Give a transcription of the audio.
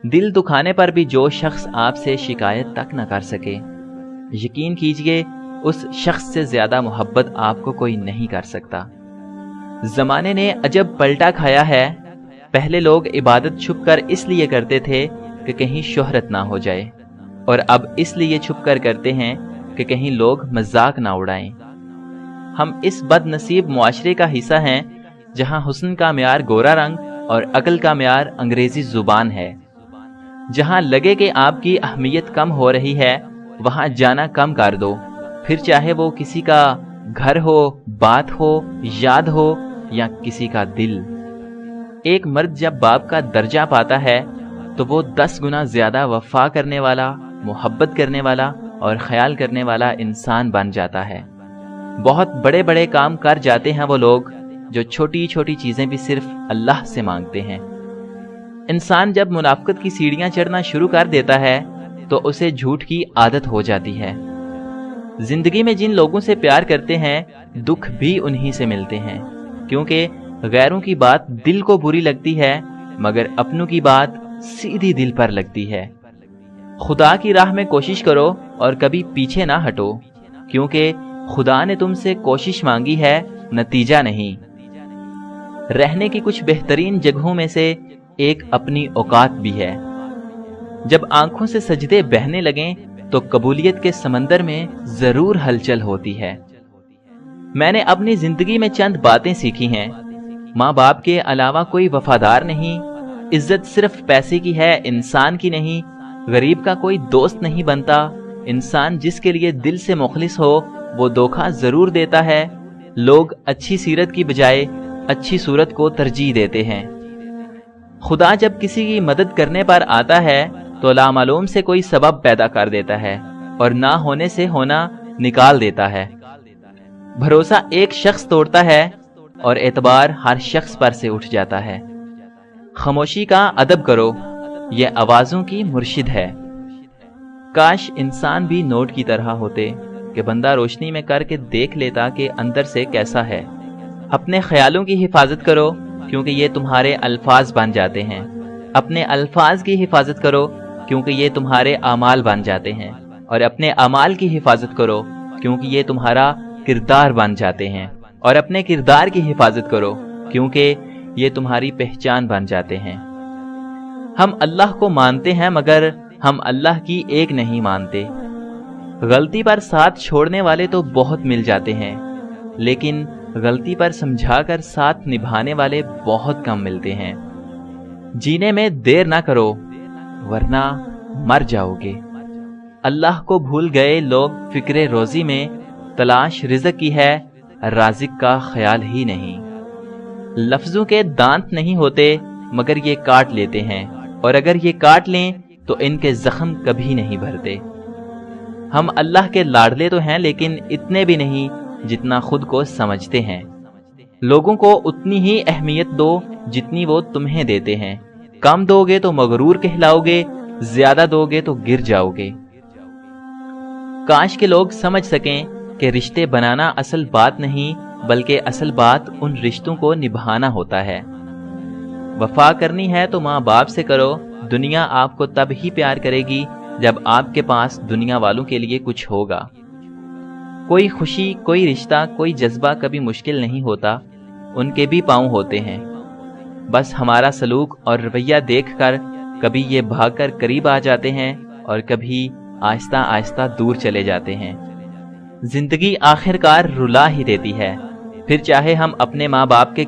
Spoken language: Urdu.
دل دکھانے پر بھی جو شخص آپ سے شکایت تک نہ کر سکے، یقین کیجئے اس شخص سے زیادہ محبت آپ کو کوئی نہیں کر سکتا۔ زمانے نے عجب پلٹا کھایا ہے۔ پہلے لوگ عبادت چھپ کر اس لیے کرتے تھے کہ کہیں شہرت نہ ہو جائے، اور اب اس لیے چھپ کر کرتے ہیں کہ کہیں لوگ مذاق نہ اڑائیں۔ ہم اس بد نصیب معاشرے کا حصہ ہیں جہاں حسن کا معیار گورا رنگ اور عقل کا معیار انگریزی زبان ہے۔ جہاں لگے کہ آپ کی اہمیت کم ہو رہی ہے وہاں جانا کم کر دو، پھر چاہے وہ کسی کا گھر ہو، بات ہو، یاد ہو یا کسی کا دل۔ ایک مرد جب باپ کا درجہ پاتا ہے تو وہ 10 گنا زیادہ وفا کرنے والا، محبت کرنے والا اور خیال کرنے والا انسان بن جاتا ہے۔ بہت بڑے بڑے کام کر جاتے ہیں وہ لوگ جو چھوٹی چھوٹی چیزیں بھی صرف اللہ سے مانگتے ہیں۔ انسان جب منافقت کی سیڑھیاں چڑھنا شروع کر دیتا ہے تو اسے جھوٹ کی عادت ہو جاتی ہے۔ زندگی میں جن لوگوں سے پیار کرتے ہیں دکھ بھی انہی سے ملتے ہیں، کیونکہ غیروں کی بات دل کو بری لگتی ہے مگر اپنوں کی بات سیدھی دل پر لگتی ہے۔ خدا کی راہ میں کوشش کرو اور کبھی پیچھے نہ ہٹو، کیونکہ خدا نے تم سے کوشش مانگی ہے، نتیجہ نہیں۔ رہنے کی کچھ بہترین جگہوں میں سے ایک اپنی اوقات بھی ہے۔ جب آنکھوں سے سجدے بہنے لگیں تو قبولیت کے سمندر میں ضرور ہلچل ہوتی ہے۔ میں نے اپنی زندگی میں چند باتیں سیکھی ہیں۔ ماں باپ کے علاوہ کوئی وفادار نہیں، عزت صرف پیسے کی ہے، انسان کی نہیں، غریب کا کوئی دوست نہیں بنتا، انسان جس کے لیے دل سے مخلص ہو وہ دھوکہ ضرور دیتا ہے، لوگ اچھی سیرت کی بجائے اچھی صورت کو ترجیح دیتے ہیں۔ خدا جب کسی کی مدد کرنے پر آتا ہے تو لامعلوم سے کوئی سبب پیدا کر دیتا ہے اور نہ ہونے سے ہونا نکال دیتا ہے۔ بھروسہ ایک شخص توڑتا ہے اور اعتبار ہر شخص پر سے اٹھ جاتا ہے۔ خاموشی کا ادب کرو، یہ آوازوں کی مرشد ہے۔ کاش انسان بھی نوٹ کی طرح ہوتے کہ بندہ روشنی میں کر کے دیکھ لیتا کہ اندر سے کیسا ہے۔ اپنے خیالوں کی حفاظت کرو کیونکہ یہ تمہارے الفاظ بن جاتے ہیں۔ اپنے الفاظ کی حفاظت کرو کیونکہ یہ تمہارے اعمال بن جاتے ہیں، اور اپنے اعمال کی حفاظت کرو کیونکہ یہ تمہارا کردار بن جاتے ہیں، اور اپنے کردار کی حفاظت کرو کیونکہ یہ تمہاری پہچان بن جاتے ہیں۔ ہم اللہ کو مانتے ہیں مگر ہم اللہ کی ایک نہیں مانتے۔ غلطی پر ساتھ چھوڑنے والے تو بہت مل جاتے ہیں، لیکن غلطی پر سمجھا کر ساتھ نبھانے والے بہت کم ملتے ہیں۔ جینے میں دیر نہ کرو ورنہ مر جاؤ گے۔ اللہ کو بھول گئے لوگ فکر روزی میں، تلاش رزق کی ہے رازق کا خیال ہی نہیں۔ لفظوں کے دانت نہیں ہوتے مگر یہ کاٹ لیتے ہیں، اور اگر یہ کاٹ لیں تو ان کے زخم کبھی نہیں بھرتے۔ ہم اللہ کے لاڈلے تو ہیں لیکن اتنے بھی نہیں جتنا خود کو سمجھتے ہیں۔ لوگوں کو اتنی ہی اہمیت دو جتنی وہ تمہیں دیتے ہیں۔ کم دو گے تو مغرور کہلاؤ گے، زیادہ دو گے تو گر جاؤ گے۔ کاش کے لوگ سمجھ سکیں کہ رشتے بنانا اصل بات نہیں بلکہ اصل بات ان رشتوں کو نبھانا ہوتا ہے۔ وفا کرنی ہے تو ماں باپ سے کرو، دنیا آپ کو تب ہی پیار کرے گی جب آپ کے پاس دنیا والوں کے لیے کچھ ہوگا۔ کوئی خوشی، کوئی رشتہ، کوئی جذبہ کبھی مشکل نہیں ہوتا، ان کے بھی پاؤں ہوتے ہیں۔ بس ہمارا سلوک اور رویہ دیکھ کر کبھی یہ بھاگ کر قریب آ جاتے ہیں اور کبھی آہستہ آہستہ دور چلے جاتے ہیں۔ زندگی آخر کار رلا ہی دیتی ہے، پھر چاہے ہم اپنے ماں باپ کے